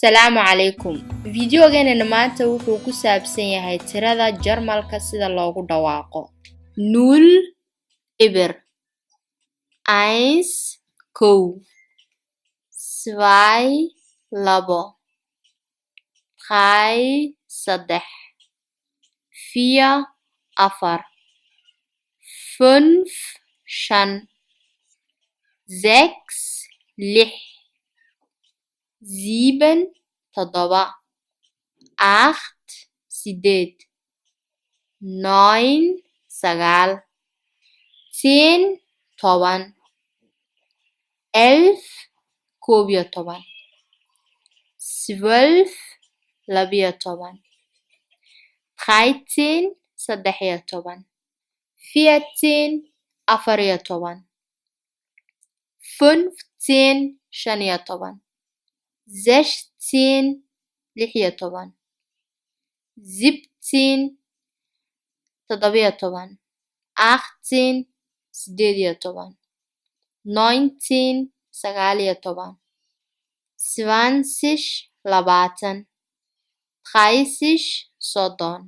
Salaamu calaykum. Videogeena maanta wuxuu ku saabsan yahay tirada Jarmalka sida loogu dhawaaqo. 0 eber 1 kow 2 labo 3 saddex 4 afar 5 shan 6 lix 7 toddoba 8 sideed 9 sagaal 10 toban 11 koob iyo toban 12 labiyo toban 13 saddex iyo toban 14 afar iyo toban 15 shan iyo toban 16 lix iyo toban 17 toddoba iyo toban 18 sideed iyo toban 19 sagaal iyo toban 20 labaatan 30 soddon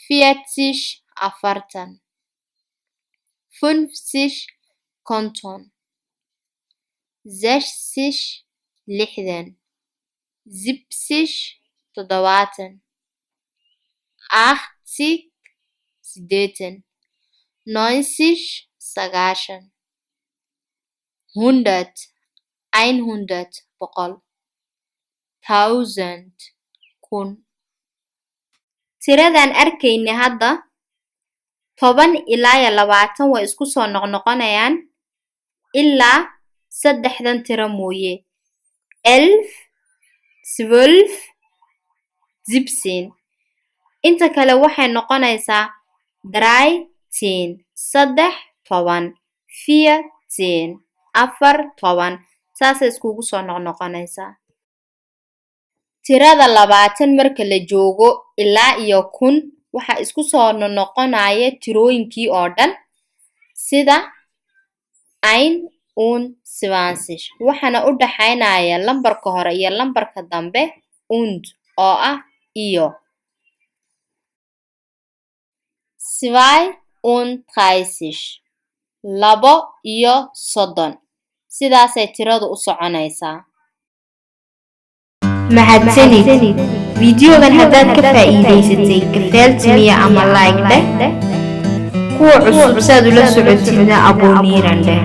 40 afartan 50 konton 60 lixdan 70 toddobaatan 80 siddeetan 90 sagaashan 100 boqol 1000 kun. Tiradan arkayna hadda 10 ilaa 20 way isku soo noqnoqonayaan ilaa saddexdan tiro mooye 11 12 17 inta kale waxay noqonaysaa 13 saddex toban 14 afar toban saasay iskugu soo noqnoqonaysaa. Tirada 20 marka la joogo ilaa iyo 1000 waxa isku soo noqonaya tirooyinkii oo dhan sida 1 und 20 waxana u dhaxaynaya lambarka hore iyo lambarka dambe und oo ah iyo 32 labo iyo 30 sidaasay tiradu u soconaysaa. Mahadsanid. Videogan haddaad ka faa'iidaysatay kafeeltimiya ama like kuwa cusub saad ula socotidna abonniran leh.